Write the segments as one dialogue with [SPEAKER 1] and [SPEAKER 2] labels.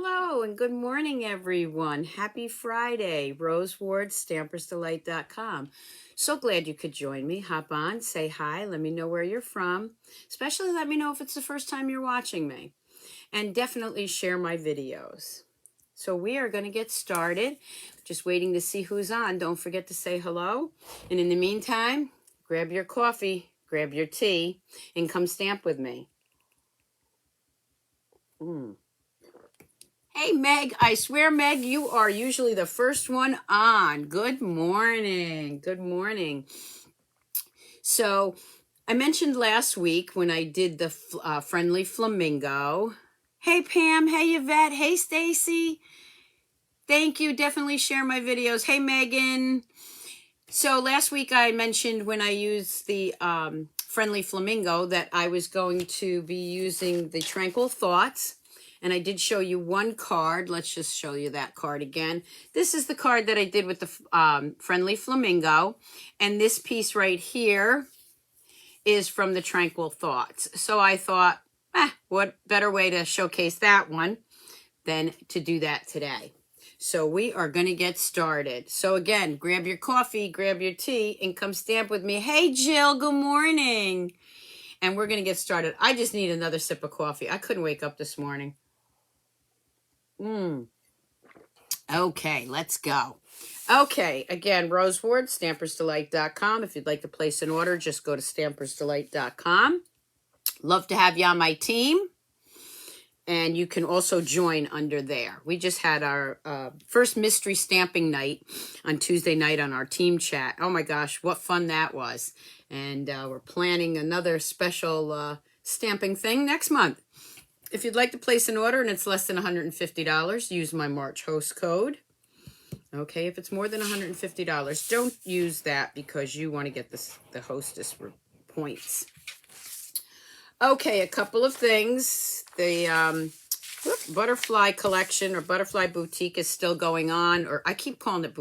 [SPEAKER 1] Hello and good morning, everyone. Happy Friday. Rose Ward, Stampersdelight.com. So glad you could join me. Hop on, say hi, let me know where you're from. Especially let me know if it's the first time you're watching me. And definitely share my videos. So we are going to get started. Just waiting to see who's on. Don't forget to say hello. And in the meantime, grab your coffee, grab your tea, and come stamp with me. Hey, Meg, I swear, Meg, you are usually the first one on. Good morning. Good morning. So I mentioned last week when I did the friendly flamingo. Hey, Pam. Hey, Yvette. Hey, Stacy. Thank you. Definitely share my videos. Hey, Megan. So last week I mentioned when I used the friendly flamingo that I was going to be using the Tranquil Thoughts. And I did show you one card. Let's just show you that card again. This is the card that I did with the friendly flamingo. And this piece right here is from the Tranquil Thoughts. So I thought, what better way to showcase that one than to do that today. So we are going to get started. So again, grab your coffee, grab your tea, and come stamp with me. Hey, Jill, good morning. And we're going to get started. I just need another sip of coffee. I couldn't wake up this morning. Okay, let's go. Okay, again, Rose Ward, Stampersdelight.com. If you'd like to place an order, just go to Stampersdelight.com. Love to have you on my team. And you can also join under there. We just had our first mystery stamping night on Tuesday night on our team chat. Oh my gosh, what fun that was. And we're planning another special stamping thing next month. If you'd like to place an order and it's less than $150, use my March host code. Okay, if it's more than $150, don't use that because you want to get the hostess points. Okay, a couple of things. The butterfly collection or butterfly boutique is still going on, or I keep calling it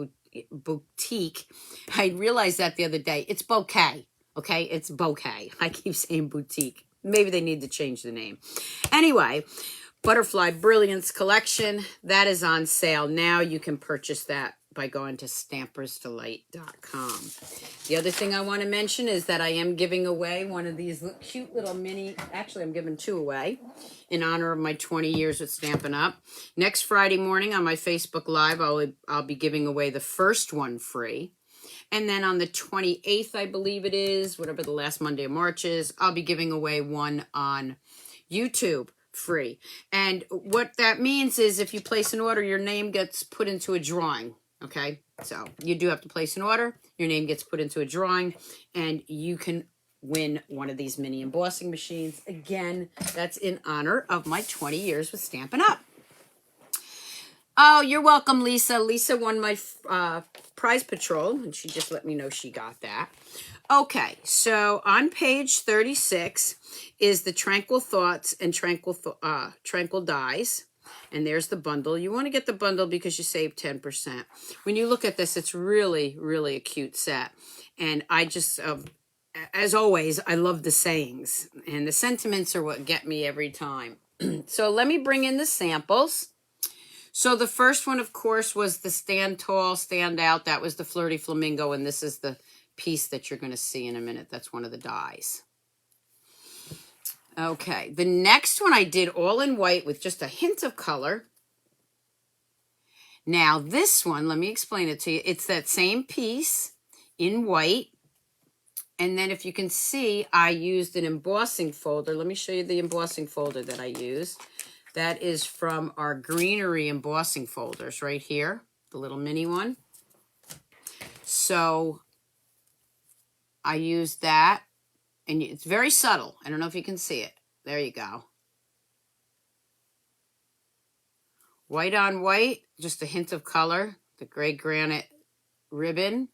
[SPEAKER 1] boutique. I realized that the other day. It's bouquet, okay? It's bouquet. I keep saying boutique. Maybe they need to change the name. Anyway, Butterfly Brilliance collection, that is on sale now. You can purchase that by going to Stampersdelight.com. The other thing I want to mention is that I am giving away one of these cute little mini, actually I'm giving two away in honor of my 20 years with Stampin' Up. Next Friday morning on my Facebook Live, I'll be giving away the first one free. And then on the 28th, I believe it is, whatever the last Monday of March is, I'll be giving away one on YouTube free. And what that means is if you place an order, your name gets put into a drawing. Okay, so you do have to place an order. Your name gets put into a drawing, and you can win one of these mini embossing machines. Again, that's in honor of my 20 years with Stampin' Up. Oh, you're welcome, Lisa. Lisa won my prize patrol, and she just let me know she got that. Okay, so on page 36 is the Tranquil Thoughts and Tranquil Dies. And there's the bundle. You want to get the bundle because you save 10%. When you look at this, it's really, really a cute set. And I just, as always, I love the sayings. And the sentiments are what get me every time. So let me bring in the samples. So the first one, of course, was the Stand Tall, Stand Out. That was the Flirty Flamingo. And this is the piece that you're going to see in a minute. That's one of the dies. Okay, the next one I did all in white with just a hint of color. Now this one, let me explain it to you. It's that same piece in white. And then if you can see, I used an embossing folder. Let me show you the embossing folder that I used. That is from our Greenery embossing folders right here, the little mini one. So I used that. And it's very subtle. I don't know if you can see it. There you go. White on white, just a hint of color. The gray granite ribbon.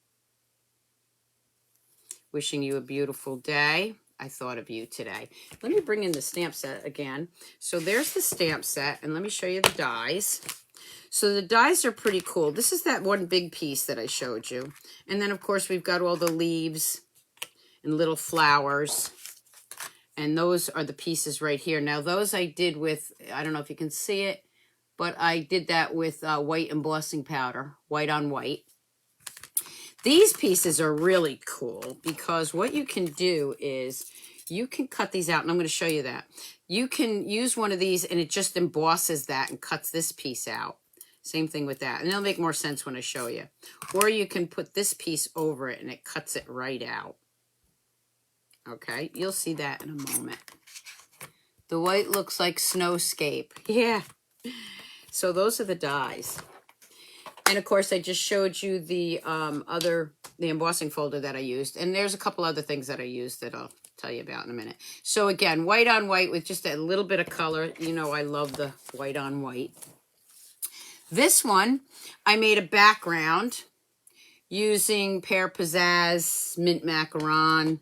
[SPEAKER 1] Wishing you a beautiful day. I thought of you today. Let me bring in the stamp set again. So there's the stamp set. And let me show you the dies. So the dies are pretty cool. This is that one big piece that I showed you. And then, of course, we've got all the leaves and little flowers. And those are the pieces right here. Now, those I did with, I don't know if you can see it, but I did that with white embossing powder, white on white. These pieces are really cool because what you can do is you can cut these out, and I'm going to show you that. You can use one of these and it just embosses that and cuts this piece out. Same thing with that. And it'll make more sense when I show you. Or you can put this piece over it and it cuts it right out. Okay, you'll see that in a moment. The white looks like snowscape. Yeah. So those are the dies. And of course, I just showed you the embossing folder that I used. And there's a couple other things that I used that I'll tell you about in a minute. So again, white on white with just a little bit of color. You know, I love the white on white. This one, I made a background using Pear Pizzazz, Mint Macaron.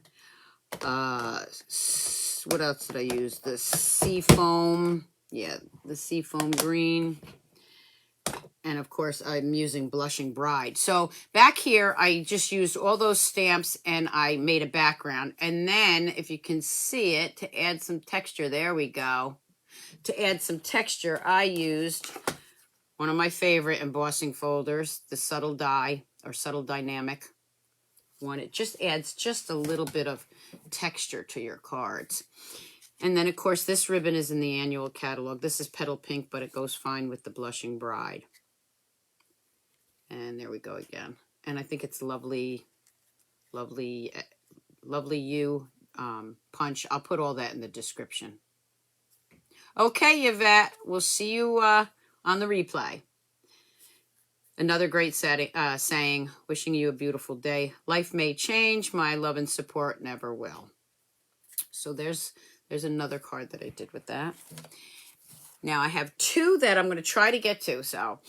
[SPEAKER 1] What else did I use? The Seafoam. Yeah, the Seafoam green. And of course, I'm using Blushing Bride. So back here, I just used all those stamps and I made a background. And then, if you can see it, to add some texture, there we go. To add some texture, I used one of my favorite embossing folders, the Subtle Die or Subtle Dynamic one. It just adds just a little bit of texture to your cards. And then, of course, this ribbon is in the annual catalog. This is Petal Pink, but it goes fine with the Blushing Bride. And there we go again. And I think it's lovely, lovely, lovely you punch. I'll put all that in the description. Okay, Yvette, we'll see you on the replay. Another great saying, wishing you a beautiful day. Life may change, my love and support never will. So there's another card that I did with that. Now I have two that I'm going to try to get to. So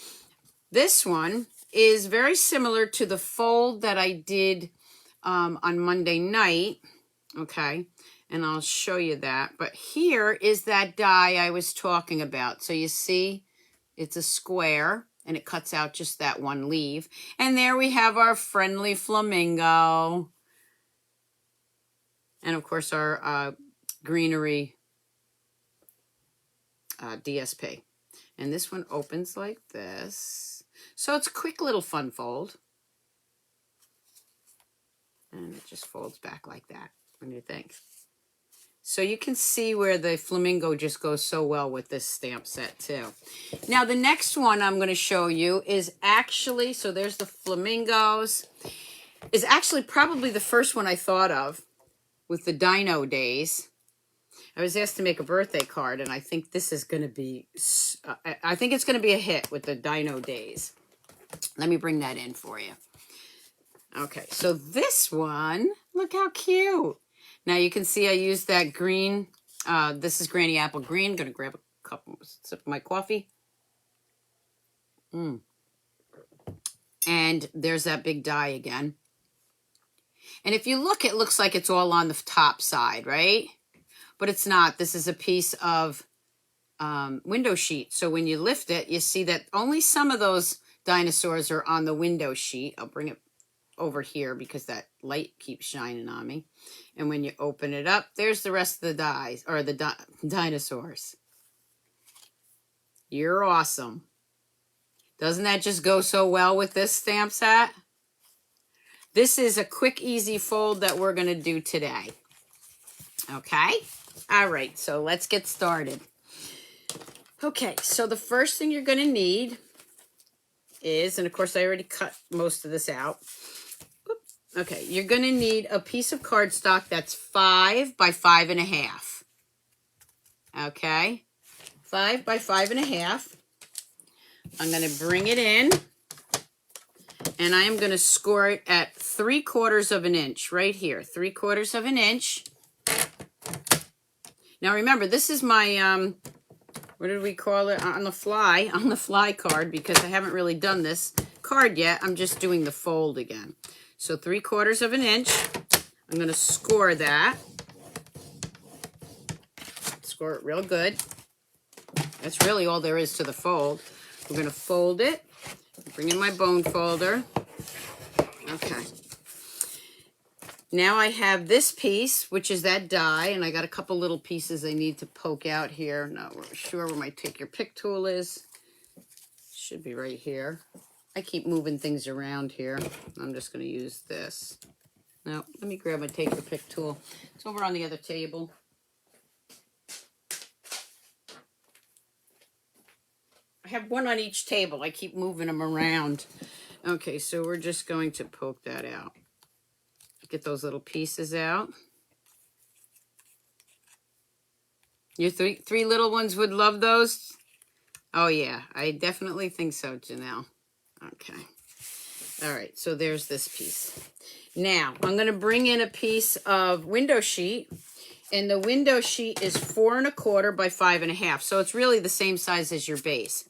[SPEAKER 1] this one is very similar to the fold that I did on Monday night. Okay, and I'll show you that. But here is that die I was talking about. So you see, it's a square, and it cuts out just that one leaf. And there we have our friendly flamingo. And of course, our Greenery DSP. And this one opens like this. So it's a quick little fun fold. And it just folds back like that. What do you think? So you can see where the flamingo just goes so well with this stamp set too. Now the next one I'm going to show you is actually, so there's the flamingos, is actually probably the first one I thought of with the Dino days. I was asked to make a birthday card, and I think this is going to be, I think it's going to be a hit with the Dino days. Let me bring that in for you. Okay, so this one, look how cute. Now you can see I used that green. This is Granny Apple Green. Going to grab a sip of my coffee. And there's that big die again. And if you look, it looks like it's all on the top side, right? But it's not. This is a piece of window sheet. So when you lift it, you see that only some of those dinosaurs are on the window sheet. I'll bring it over here because that light keeps shining on me. And when you open it up, there's the rest of the dies, or the dinosaurs. You're awesome. Doesn't that just go so well with this stamp set? This is a quick, easy fold that we're going to do today. Okay? All right, so let's get started. Okay, so the first thing you're going to need is, and of course I already cut most of this out. Okay, you're going to need a piece of cardstock that's 5 by 5.5. Okay, 5 by 5.5. I'm going to bring it in, and I am going to score it at 3/4 of an inch right here. 3/4 of an inch. Now remember, this is my what did we call it, on the fly card, because I haven't really done this card yet. I'm just doing the fold again. So 3/4 of an inch. I'm going to score that. Score it real good. That's really all there is to the fold. We're going to fold it. Bring in my bone folder. Okay. Now I have this piece, which is that die, and I got a couple little pieces I need to poke out here. Not sure where my take your pick tool is. should be right here. I keep moving things around here. I'm just going to use this. No, let me grab my take your pick tool. It's over on the other table. I have one on each table. I keep moving them around. Okay, so we're just going to poke that out. Get those little pieces out. Your three little ones would love those? Oh, yeah. I definitely think so, Janelle. Okay. All right, so there's this piece. Now, I'm going to bring in a piece of window sheet. And the window sheet is 4 1/4 by 5 1/2. So it's really the same size as your base.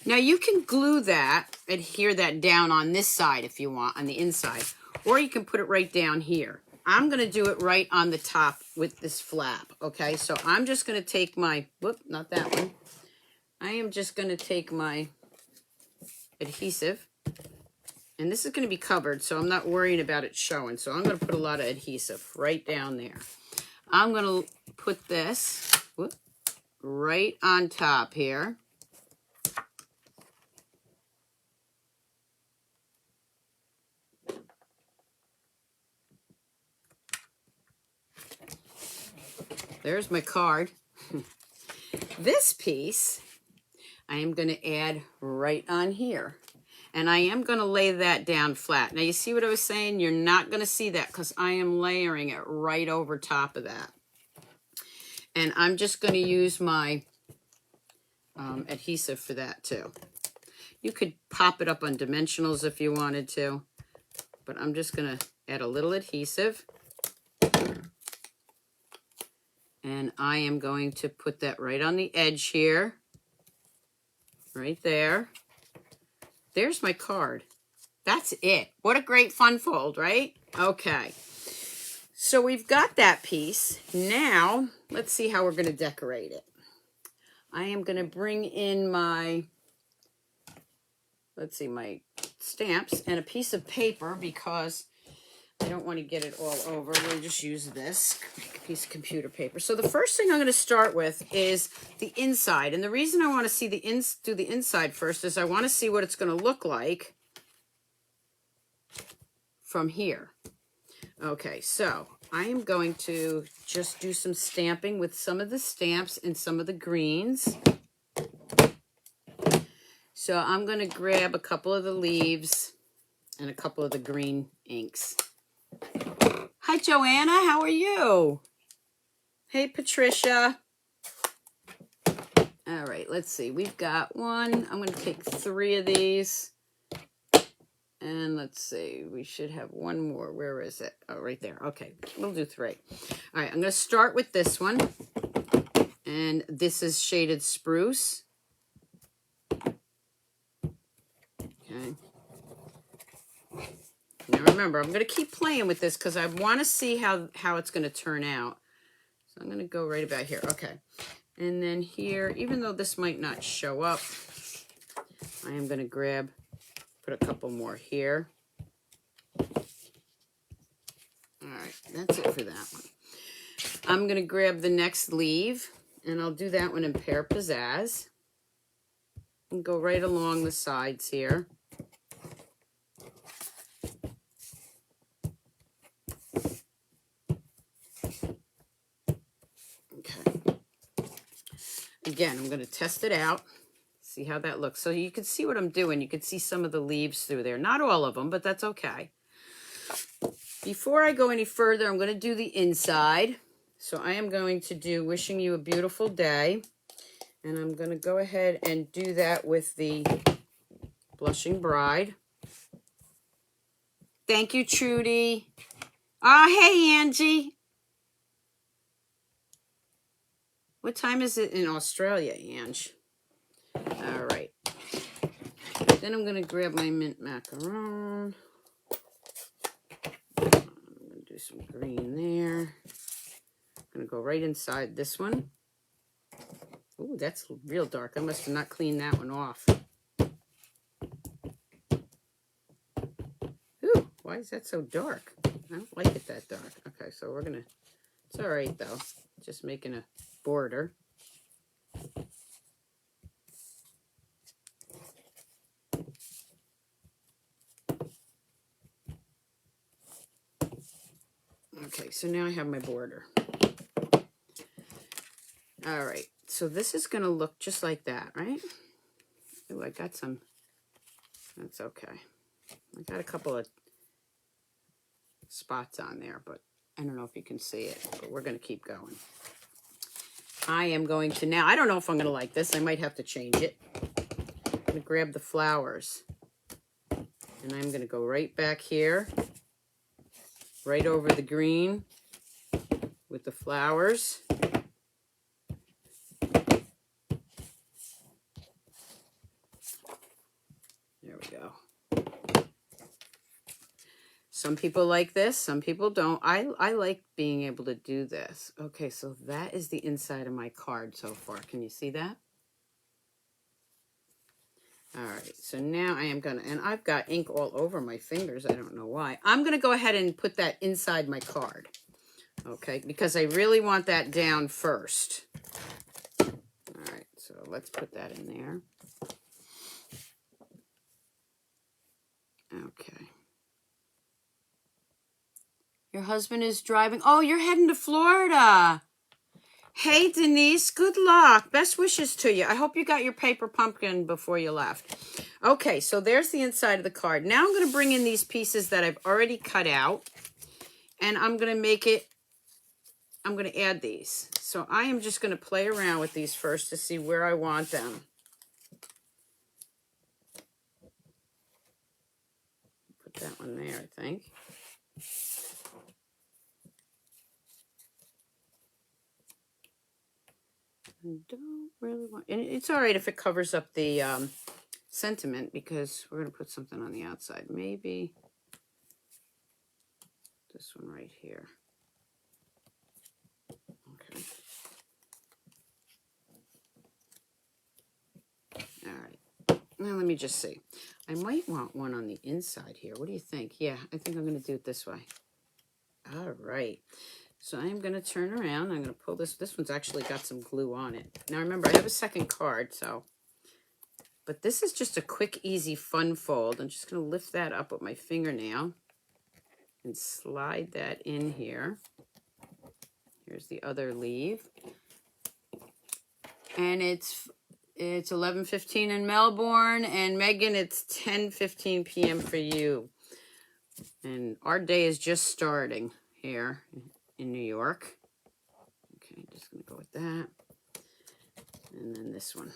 [SPEAKER 1] Now you can glue that, adhere that down on this side if you want, on the inside. Or you can put it right down here. I'm going to do it right on the top with this flap. Okay, so I'm just going to take my, whoop, not that one. I am just going to take my adhesive. And this is going to be covered, so I'm not worrying about it showing. So I'm going to put a lot of adhesive right down there. I'm going to put this right on top here. There's my card. This piece I am going to add right on here. And I am going to lay that down flat. Now you see what I was saying? You're not going to see that because I am layering it right over top of that. And I'm just going to use my adhesive for that too. You could pop it up on dimensionals if you wanted to. But I'm just going to add a little adhesive. And I am going to put that right on the edge here. Right there. There's my card. That's it. What a great fun fold, right? Okay. So we've got that piece. Now, let's see how we're going to decorate it. I am going to bring in my, let's see, my stamps and a piece of paper because I don't want to get it all over. We'll just use this piece of computer paper. So the first thing I'm going to start with is the inside. And the reason I want to see do the inside first is I want to see what it's going to look like from here. Okay, so I am going to just do some stamping with some of the stamps and some of the greens. So I'm going to grab a couple of the leaves and a couple of the green inks. Hi, Joanna. How are you? Hey, Patricia. All right, let's see. We've got one. I'm going to take 3 of these. And let's see. We should have one more. Where is it? Oh, right there. Okay, we'll do 3. All right, I'm going to start with this one. And this is shaded spruce. Okay. Now remember, I'm going to keep playing with this because I want to see how it's going to turn out. So I'm going to go right about here. Okay. And then here, even though this might not show up, I am going to put a couple more here. All right, that's it for that one. I'm going to grab the next leaf, and I'll do that one in Pear Pizzazz. And go right along the sides here. Again, I'm going to test it out, see how that looks. So you can see what I'm doing. You can see some of the leaves through there. Not all of them, but that's okay. Before I go any further, I'm going to do the inside. So I am going to do Wishing You a Beautiful Day. And I'm going to go ahead and do that with the Blushing Bride. Thank you, Trudy. Oh, hey, Angie. What time is it in Australia, Ange? All right. Then I'm going to grab my mint macaron. I'm going to do some green there. I'm going to go right inside this one. Ooh, that's real dark. I must have not cleaned that one off. Ooh, why is that so dark? I don't like it that dark. Okay, so we're going to... It's all right, though. Just making a border. Okay, so now I have my border. All right, so this is going to look just like that, right? Oh, I got some. That's okay. I got a couple of spots on there, but I don't know if you can see it, but we're going to keep going. I am going to now, I don't know if I'm going to like this. I might have to change it. I'm going to grab the flowers, and I'm going to go right back here, right over the green with the flowers. There we go. Some people like this, some people don't. I like being able to do this. Okay, so that is the inside of my card so far. Can you see that? All right, so now I am gonna, and I've got ink all over my fingers. I don't know why. I'm gonna go ahead and put that inside my card. Okay, because I really want that down first. All right, so let's put that in there. Okay. Your husband is driving. Oh, you're heading to Florida. Hey, Denise, good luck. Best wishes to you. I hope you got your paper pumpkin before you left. Okay, so there's the inside of the card. Now I'm going to bring in these pieces that I've already cut out, and I'm going to make it, I'm going to add these. So I am just going to play around with these first to see where I want them. Put that one there, I think. I don't really want, and it's all right if it covers up the sentiment, because we're going to put something on the outside. Maybe this one right here. Okay. All right. Now let me just see. I might want one on the inside here. What do you think? Yeah, I think I'm going to do it this way. All right. So I'm going to turn around. I'm going to pull this. This one's actually got some glue on it. Now remember, I have a second card, so. But this is just a quick, easy, fun fold. I'm just going to lift that up with my fingernail and slide that in here. Here's the other leaf. And it's 11:15 in Melbourne, and Megan, it's 10:15 p.m. for you. And our day is just starting here in New York. Okay, just gonna go with that. And then this one.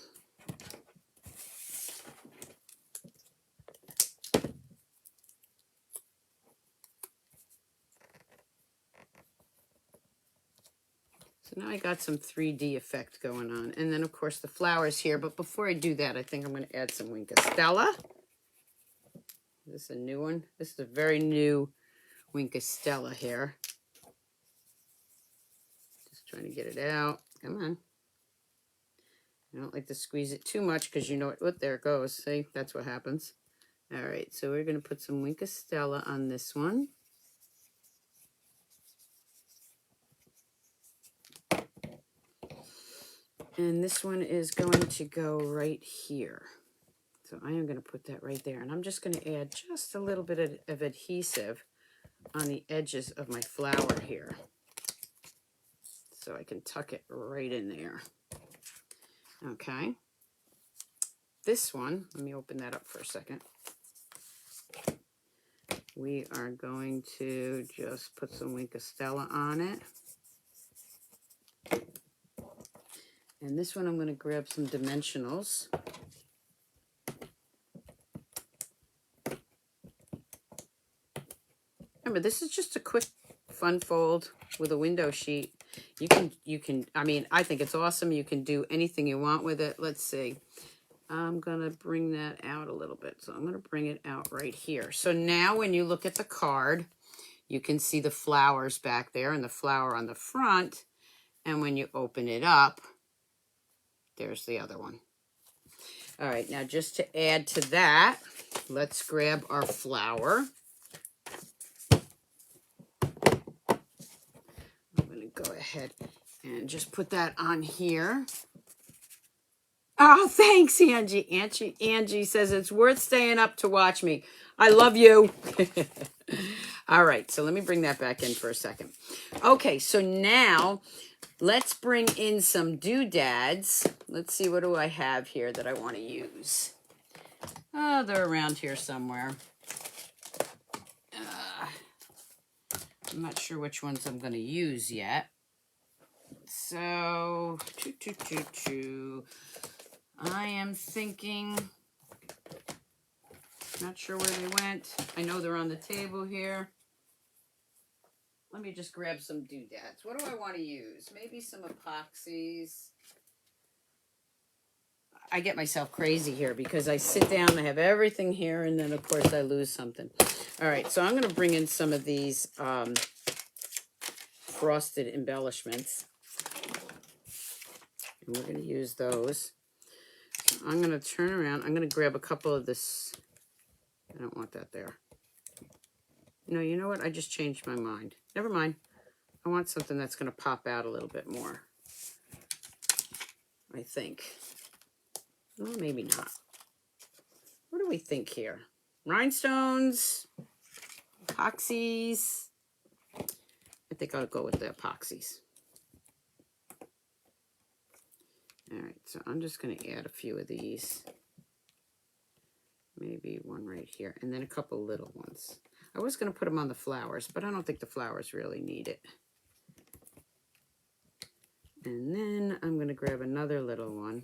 [SPEAKER 1] So now I got some 3D effect going on. And then, of course, the flowers here. But before I do that, I think I'm going to add some Winkostella. This is a new one. This is a very new Winkostella here. Just trying to get it out. Come on. I don't like to squeeze it too much because you know what, there it goes. See, that's what happens. All right, so we're going to put some Winkostella on this one. And this one is going to go right here. So I am going to put that right there. And I'm just going to add just a little bit of adhesive on the edges of my flower here. So I can tuck it right in there. Okay. This one, let me open that up for a second. We are going to just put some Winkostella on it. And this one I'm going to grab some dimensionals. Remember, this is just a quick fun fold with a window sheet. You can, I mean, I think it's awesome. You can do anything you want with it. Let's see. I'm going to bring that out a little bit. So I'm going to bring it out right here. So now when you look at the card, you can see the flowers back there and the flower on the front. And when you open it up, there's the other one. All right, now just to add to that, let's grab our flower. I'm going to go ahead and just put that on here. Oh, thanks, Angie. Angie says it's worth staying up to watch me. I love you. All right, so let me bring that back in for a second. Okay, so now let's bring in some doodads. Let's see, what do I have here that I want to use? Oh, they're around here somewhere. I'm not sure which ones I'm going to use yet. So, I am thinking, not sure where they went. I know they're on the table here. Let me just grab some doodads. What do I want to use? Maybe some epoxies. I get myself crazy here because I sit down, I have everything here, and then, of course, I lose something. All right, so I'm going to bring in some of these frosted embellishments. And we're going to use those. So I'm going to turn around. I'm going to grab a couple of this. I don't want that there. No, you know what? I just changed my mind. Never mind. I want something that's going to pop out a little bit more. I think. Well, maybe not. What do we think here? Rhinestones, epoxies. I think I'll go with the epoxies. All right, so I'm just going to add a few of these. Maybe one right here, and then a couple little ones. I was going to put them on the flowers, but I don't think the flowers really need it. And then I'm going to grab another little one.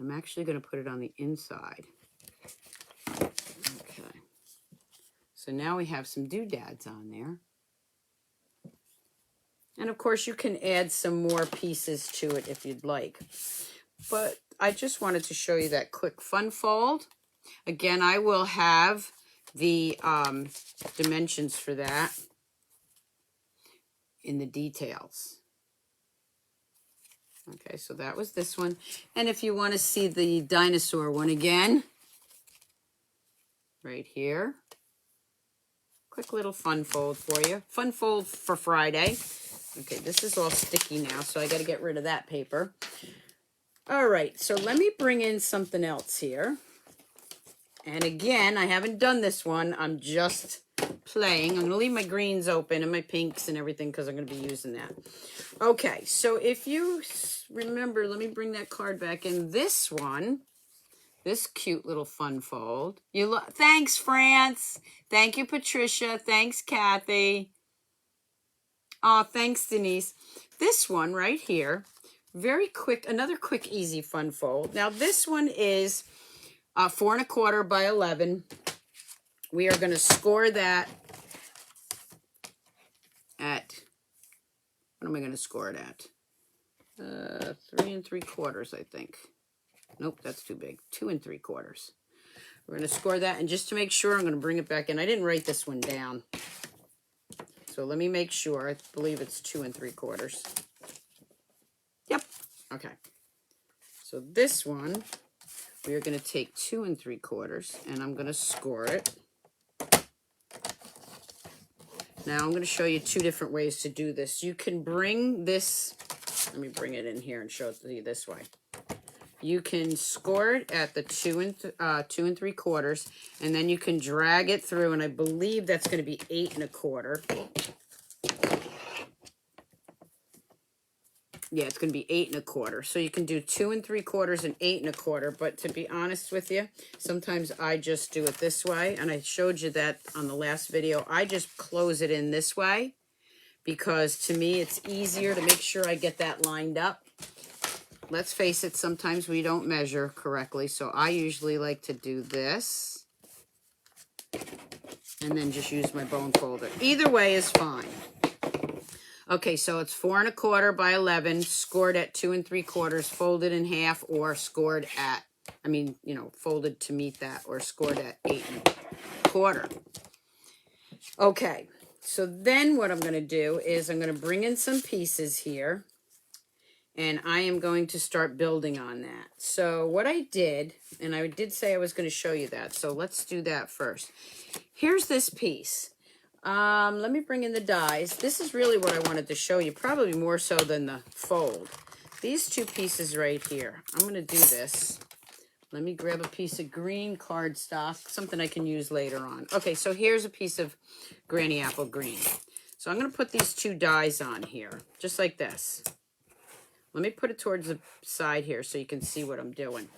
[SPEAKER 1] I'm actually going to put it on the inside. Okay. So now we have some doodads on there. And of course you can add some more pieces to it if you'd like. But I just wanted to show you that quick fun fold. Again, I will have the dimensions for that in the details. Okay, so that was this one. And if you want to see the dinosaur one again, right here. Quick little fun fold for you. Fun fold for Friday. Okay, this is all sticky now, so I got to get rid of that paper. All right, so let me bring in something else here. And again, I haven't done this one. I'm just playing. I'm going to leave my greens open and my pinks and everything because I'm going to be using that. Okay, so if you remember, let me bring that card back in. This one, this cute little fun fold. Thanks, France. Thank you, Patricia. Thanks, Kathy. Oh, thanks, Denise. This one right here, very quick, another quick, easy fun fold. Now, this one is 4 1/4 by 11. We are going to score that at, what am I going to score it at? 3 3/4, I think. Nope, that's too big. 2 3/4. We're going to score that, and just to make sure, I'm going to bring it back in. I didn't write this one down. So let me make sure. I believe it's 2 3/4. Yep. Okay. So this one, we are going to take 2 3/4, and I'm going to score it. Now I'm going to show you 2 different ways to do this. You can bring this, let me bring it in here and show it to you this way. You can score it at the 2 3/4, and then you can drag it through, and I believe that's going to be 8 1/4. Yeah, it's going to be 8 1/4. So you can do 2 3/4 and 8 1/4. But to be honest with you, sometimes I just do it this way. And I showed you that on the last video. I just close it in this way because to me it's easier to make sure I get that lined up. Let's face it, sometimes we don't measure correctly. So I usually like to do this and then just use my bone folder. Either way is fine. Okay, so it's 4 1/4 by 11, scored at 2 3/4, folded in half, or scored at, folded to meet that, or scored at 8 1/4. Okay, so then what I'm going to do is I'm going to bring in some pieces here, and I am going to start building on that. So what I did, and I did say I was going to show you that, so let's do that first. Here's this piece. Let me bring in the dies. This is really what I wanted to show you, probably more so than the fold. These 2 pieces right here. I'm going to do this Let me grab a piece of green cardstock, something I can use later on. Okay, so here's a piece of Granny Apple Green. So I'm going to put these two dies on here, just like this. Let me put it towards the side here so you can see what I'm doing.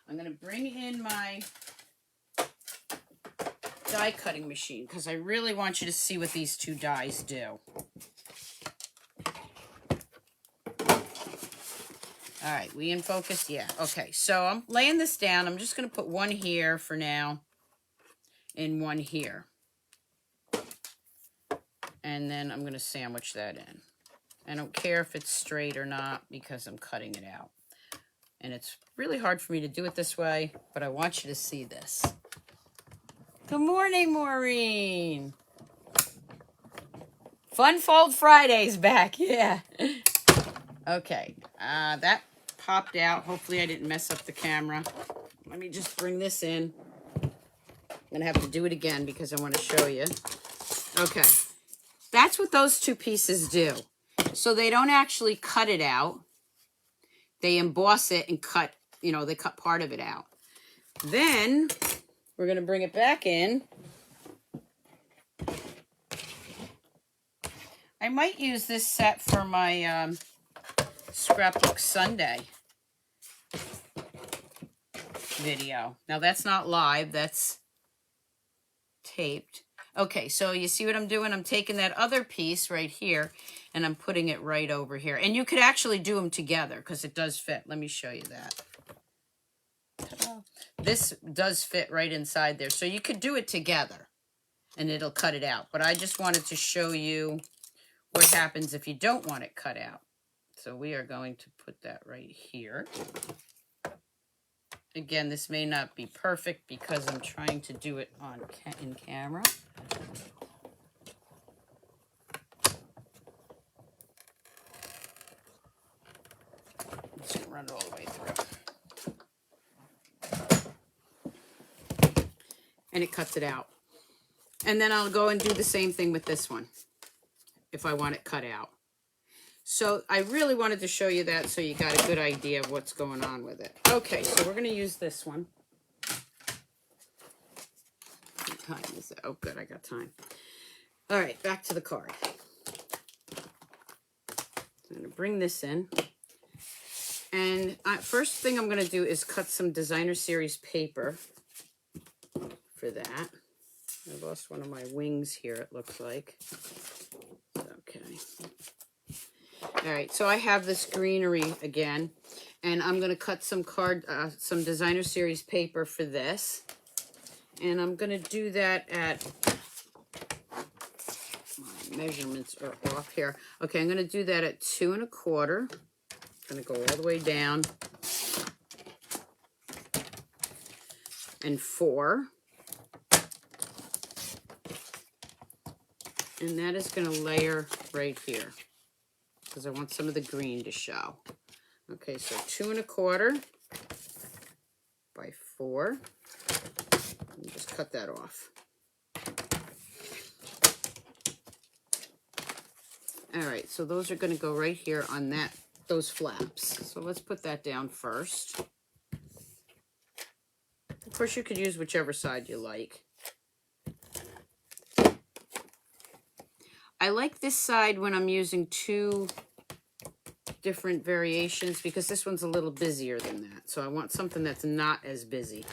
[SPEAKER 1] I'm going to bring in my die cutting machine because I really want you to see what these two dies do. All right, we in focus? Yeah. Okay, so I'm laying this down. I'm just going to put one here for now and one here. And then I'm going to sandwich that in. I don't care if it's straight or not because I'm cutting it out. And it's really hard for me to do it this way, but I want you to see this. Good morning, Maureen. Fun Fold Friday's back, yeah. Okay, that popped out. Hopefully I didn't mess up the camera. Let me just bring this in. I'm gonna have to do it again because I want to show you. Okay, that's what those two pieces do. So they don't actually cut it out. They emboss it and cut, you know, they cut part of it out. Then we're gonna bring it back in. I might use this set for my Scrapbook Sunday video. Now that's not live, that's taped. Okay, so you see what I'm doing? I'm taking that other piece right here and I'm putting it right over here. And you could actually do them together because it does fit. Let me show you that. Ta-da. This does fit right inside there. So you could do it together and it'll cut it out. But I just wanted to show you what happens if you don't want it cut out. So we are going to put that right here. Again, this may not be perfect because I'm trying to do it on in camera. I'm just gonna run it all the way through. And it cuts it out. And then I'll go and do the same thing with this one if I want it cut out. So I really wanted to show you that so you got a good idea of what's going on with it. Okay, so we're going to use this one. What time is it? Oh, good, I got time. All right, back to the card. I'm going to bring this in. And first thing I'm going to do is cut some designer series paper for that. I lost one of my wings here, it looks like. Okay. All right, so I have this greenery again, and I'm going to cut some some designer series paper for this. And I'm going to do that at, my measurements are off here. Okay, I'm going to do that at 2 1/4. I'm going to go all the way down. And 4. And that is going to layer right here because I want some of the green to show. Okay, so 2 1/4 by 4. And just cut that off. All right, so those are going to go right here on those flaps. So let's put that down first. Of course, you could use whichever side you like. I like this side when I'm using 2 different variations because this one's a little busier than that. So I want something that's not as busy.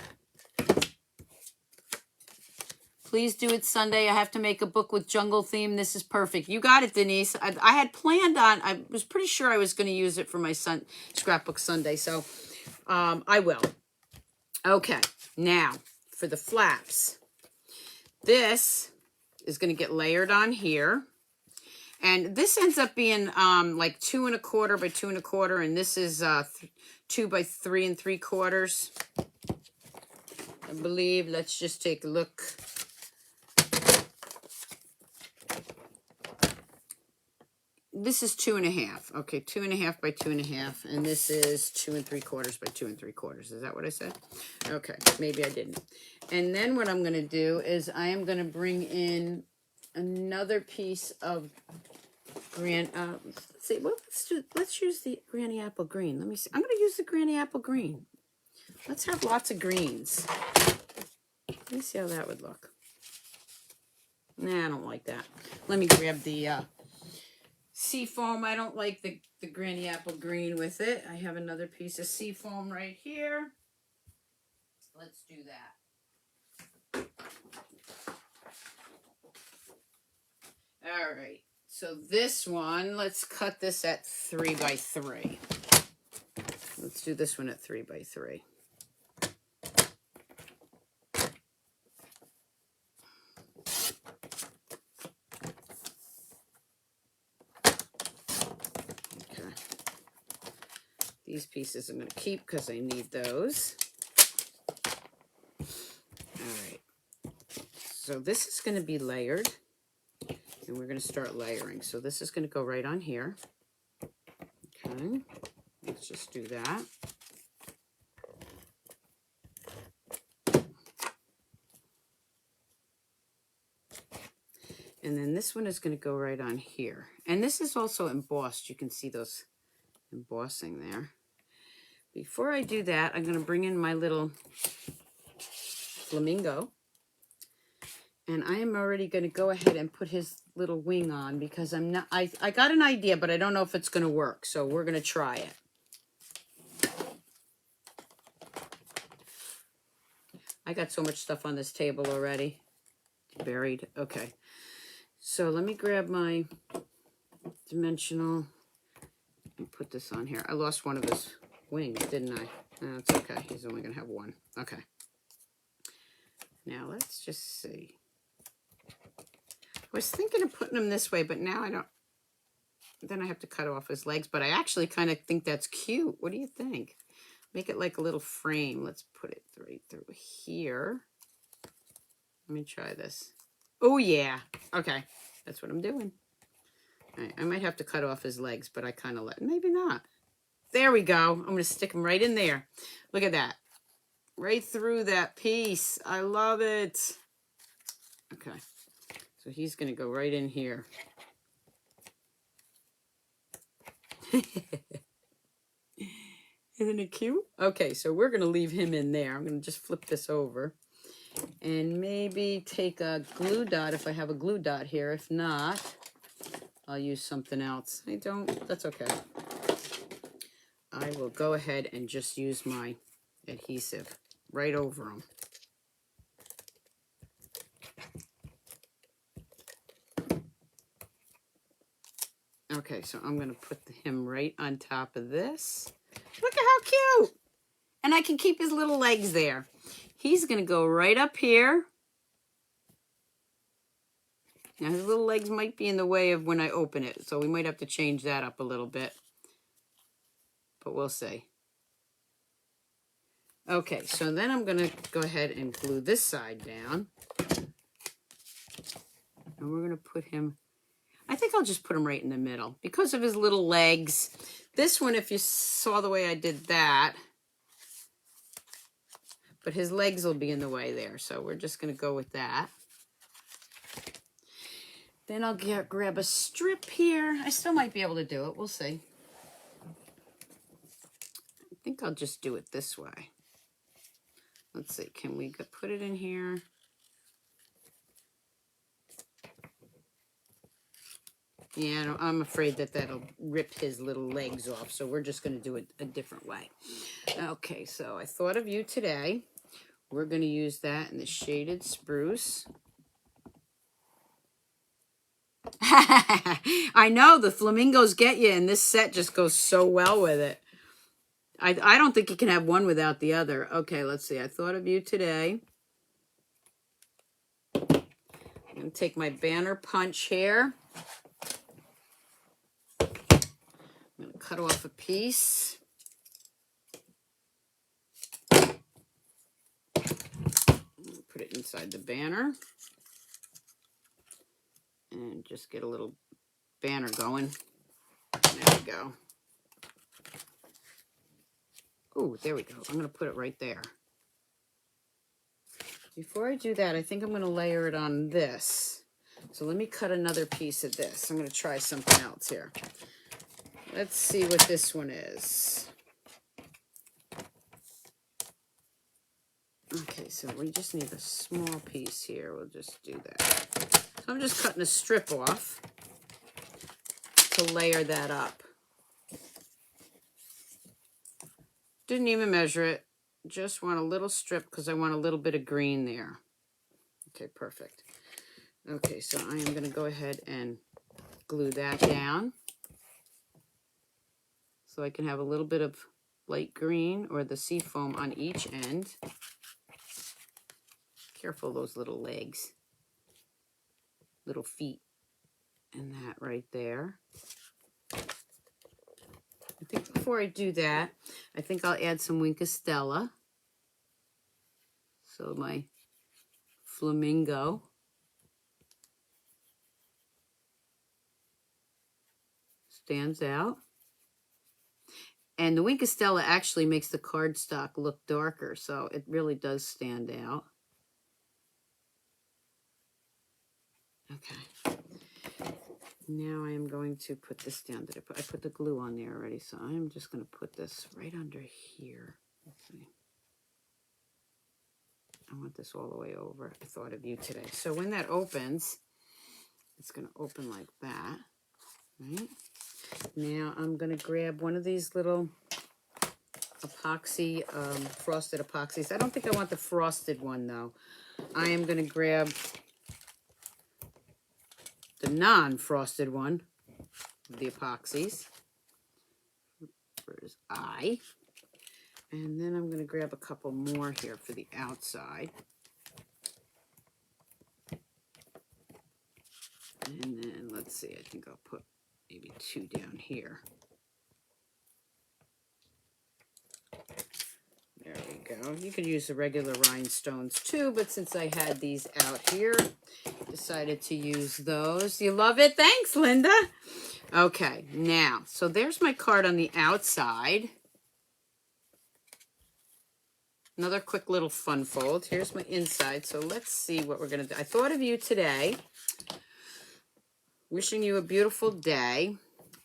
[SPEAKER 1] Please do it Sunday. I have to make a book with jungle theme. This is perfect. You got it, Denise. I had planned on, I was pretty sure I was going to use it for my Scrapbook Sunday. So I will. Okay, now for the flaps. This is going to get layered on here. And this ends up being like 2 1/4 by 2 1/4, and this is 2 by 3 3/4. I believe. Let's just take a look. This is 2 1/2. Okay, 2 1/2 by 2 1/2, and this is 2 3/4 by 2 3/4. Is that what I said? Okay, maybe I didn't. And then what I'm going to do is I am going to bring in another piece of let's see. Well, let's use the Granny Apple Green. Let me see. I'm going to use the Granny Apple Green. Let's have lots of greens. Let me see how that would look. Nah, I don't like that. Let me grab the seafoam. I don't like the granny apple green with it. I have another piece of seafoam right here. Let's do that. All right. So this one, let's cut this at 3 by 3. Let's do this one at 3 by 3. These pieces I'm going to keep because I need those. All right. So this is going to be layered. And we're going to start layering. So this is going to go right on here. Okay. Let's just do that. And then this one is going to go right on here. And this is also embossed. You can see those embossing there. Before I do that, I'm going to bring in my little Flamingo. And I am already going to go ahead and put his little wing on because I'm not, I got an idea, but I don't know if it's going to work. So we're going to try it. I got so much stuff on this table already. Buried. Okay. So let me grab my dimensional and put this on here. I lost one of his wings, didn't I? No, it's okay. He's only going to have one. Okay. Now let's just see. I was thinking of putting him this way, but now I don't. Then I have to cut off his legs, but I actually kind of think that's cute. What do you think? Make it like a little frame. Let's put it right through here. Let me try this. Oh, yeah. Okay. That's what I'm doing. All right. I might have to cut off his legs, but I kind of maybe not. There we go. I'm going to stick him right in there. Look at that. Right through that piece. I love it. Okay. So he's going to go right in here. Isn't it cute? Okay, so we're going to leave him in there. I'm going to just flip this over. And maybe take a glue dot if I have a glue dot here. If not, I'll use something else. I don't. That's okay. I will go ahead and just use my adhesive right over them. Okay, so I'm going to put him right on top of this. Look at how cute! And I can keep his little legs there. He's going to go right up here. Now, his little legs might be in the way of when I open it, so we might have to change that up a little bit. But we'll see. Okay, so then I'm going to go ahead and glue this side down. And we're going to put him... I think I'll just put him right in the middle because of his little legs. This one, if you saw the way I did that, but his legs will be in the way there. So we're just going to go with that. Then I'll grab a strip here. I still might be able to do it. We'll see. I think I'll just do it this way. Let's see. Can we put it in here? Yeah, I'm afraid that that'll rip his little legs off, so we're just going to do it a different way. Okay, so I thought of you today. We're going to use that in the shaded spruce. I know, the flamingos get you, and this set just goes so well with it. I don't think you can have one without the other. Okay, let's see. I thought of you today. I'm going to take my banner punch here. I'm going to cut off a piece. Put it inside the banner. And just get a little banner going. There we go. Oh, there we go. I'm going to put it right there. Before I do that, I think I'm going to layer it on this. So let me cut another piece of this. I'm going to try something else here. Let's see what this one is. Okay, so we just need a small piece here. We'll just do that. So I'm just cutting a strip off to layer that up. Didn't even measure it. Just want a little strip because I want a little bit of green there. Okay, perfect. Okay, so I am going to go ahead and glue that down so I can have a little bit of light green or the sea foam on each end. Careful those little legs, little feet, and that right there. I think before I do that, I think I'll add some Wink of Stella. So my Flamingo. Stands out. And the Wink of Stella actually makes the cardstock look darker, so it really does stand out. Okay. Now I am going to put this down. I put the glue on there already, so I'm just going to put this right under here. Let's see. I want this all the way over. I thought of you today. So when that opens, it's going to open like that, right? Now I'm going to grab one of these little epoxy, frosted epoxies. I don't think I want the frosted one, though. I am going to grab the non-frosted one of the epoxies. Where's I? And then I'm going to grab a couple more here for the outside. And then, let's see, I think I'll put maybe 2 down here. There we go. You could use the regular rhinestones too, but since I had these out here, decided to use those. You love it? Thanks, Linda. Okay, now, so there's my card on the outside. Another quick little fun fold. Here's my inside. So let's see what we're going to do. I thought of you today. Wishing you a beautiful day.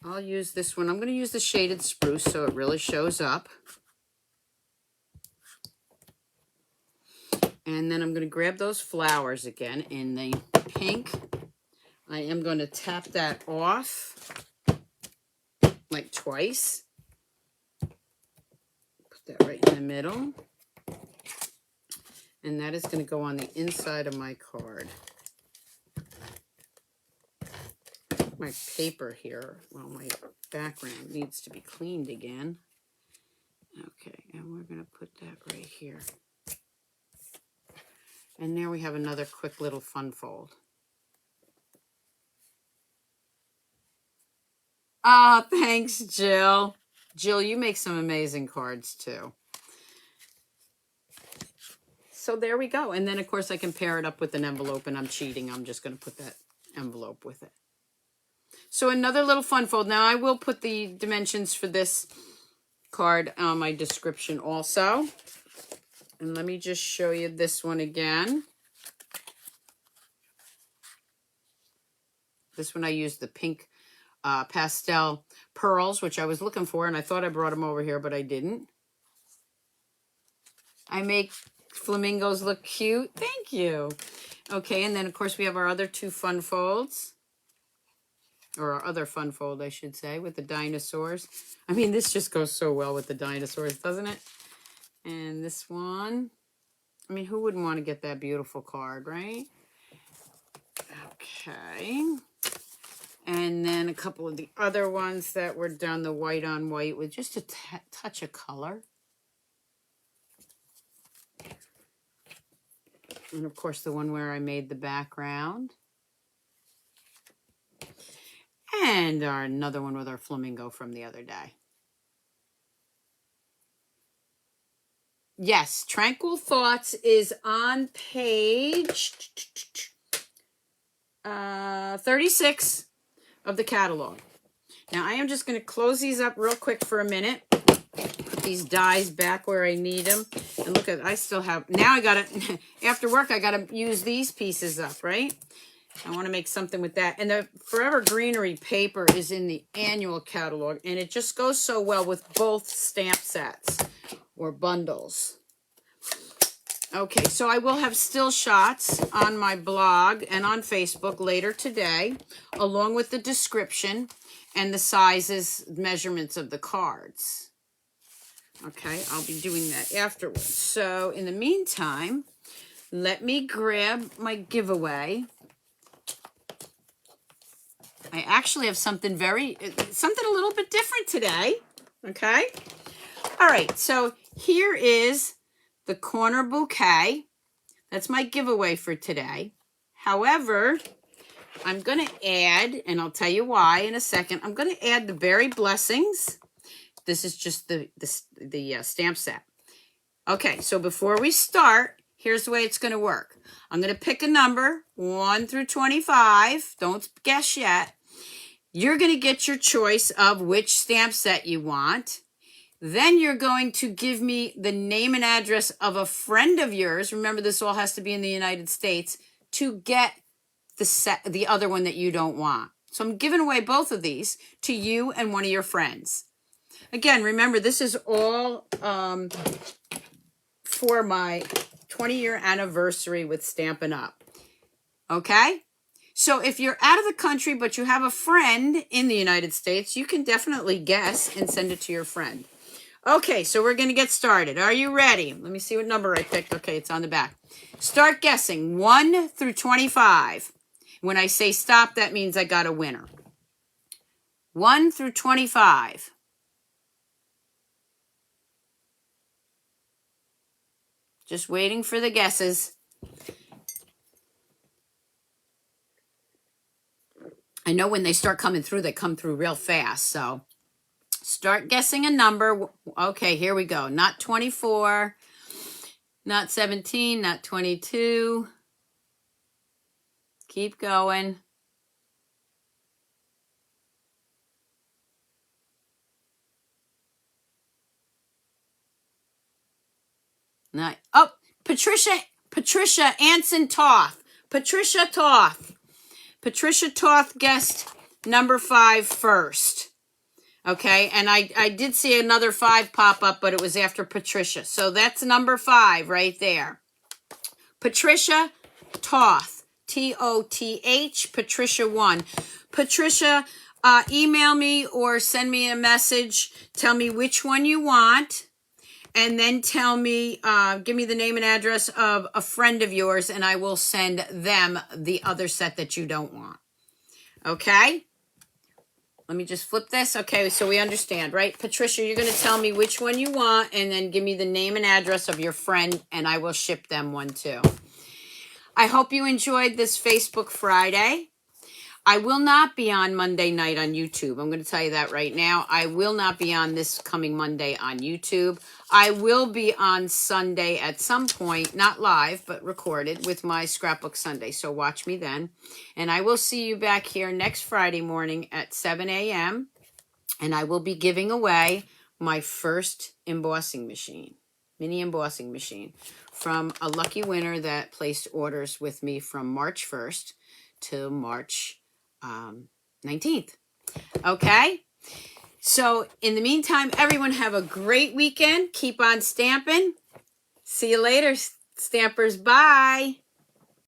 [SPEAKER 1] I'll use this one. I'm going to use the shaded spruce so it really shows up. And then I'm going to grab those flowers again in the pink. I am going to tap that off like twice. Put that right in the middle. And that is going to go on the inside of my card. My paper here, well, my background needs to be cleaned again. Okay, and we're going to put that right here. And there we have another quick little fun fold. Ah, thanks, Jill. Jill, you make some amazing cards too. So there we go. And then, of course, I can pair it up with an envelope, and I'm cheating. I'm just going to put that envelope with it. So another little fun fold. Now, I will put the dimensions for this card on my description also. And let me just show you this one again. This one I used the pink pastel pearls, which I was looking for, and I thought I brought them over here, but I didn't. I make flamingos look cute. Thank you. Okay, and then, of course, we have our other 2 fun folds. Or our other fun fold, I should say, with the dinosaurs. I mean, this just goes so well with the dinosaurs, doesn't it? And this one. I mean, who wouldn't want to get that beautiful card, right? Okay. And then a couple of the other ones that were done the white on white with just a touch of color. And, of course, the one where I made the background. And another one with our flamingo from the other day. Yes, Tranquil Thoughts is on page 36 of the catalog. Now, I am just going to close these up real quick for a minute. Put these dies back where I need them. And look at, I still have, now I got to, after work, I got to use these pieces up, right? I want to make something with that. And the Forever Greenery paper is in the annual catalog, and it just goes so well with both stamp sets or bundles. Okay, so I will have still shots on my blog and on Facebook later today, along with the description and the sizes, measurements of the cards. Okay, I'll be doing that afterwards. So in the meantime, let me grab my giveaway. I actually have something a little bit different today. Okay. All right. So here is the corner bouquet. That's my giveaway for today. However, I'm going to add, and I'll tell you why in a second, I'm going to add the berry blessings. This is just the stamp set. Okay. So before we start, here's the way it's going to work. I'm going to pick a number, 1 through 25. Don't guess yet. You're going to get your choice of which stamp set you want. Then you're going to give me the name and address of a friend of yours. Remember, this all has to be in the United States to get the other one that you don't want. So I'm giving away both of these to you and one of your friends. Again, remember, this is all for my 20-year anniversary with Stampin' Up. Okay? So if you're out of the country, but you have a friend in the United States, you can definitely guess and send it to your friend. Okay, so we're going to get started. Are you ready? Let me see what number I picked. Okay, it's on the back. Start guessing 1 through 25. When I say stop, that means I got a winner. 1 through 25. Just waiting for the guesses. I know when they start coming through, they come through real fast. So start guessing a number. Okay, here we go. Not 24, not 17, not 22. Keep going. Not, oh, Patricia Anson Toth. Patricia Toth. Patricia Toth guessed number 5 first. Okay, and I did see another 5 pop up, but it was after Patricia. So that's number 5 right there. Patricia Toth. T-O-T-H. Patricia 1. Patricia, email me or send me a message. Tell me which one you want. And then tell me, give me the name and address of a friend of yours, and I will send them the other set that you don't want. Okay? Let me just flip this. Okay, so we understand, right? Patricia, you're going to tell me which one you want, and then give me the name and address of your friend, and I will ship them one too. I hope you enjoyed this Facebook Friday. I will not be on Monday night on YouTube. I'm going to tell you that right now. I will not be on this coming Monday on YouTube. I will be on Sunday at some point, not live, but recorded with my Scrapbook Sunday. So watch me then. And I will see you back here next Friday morning at 7 a.m. And I will be giving away my first embossing machine, mini embossing machine, from a lucky winner that placed orders with me from March 1st to March 19th. Okay? So in the meantime, everyone have a great weekend. Keep on stamping. See you later, stampers. Bye.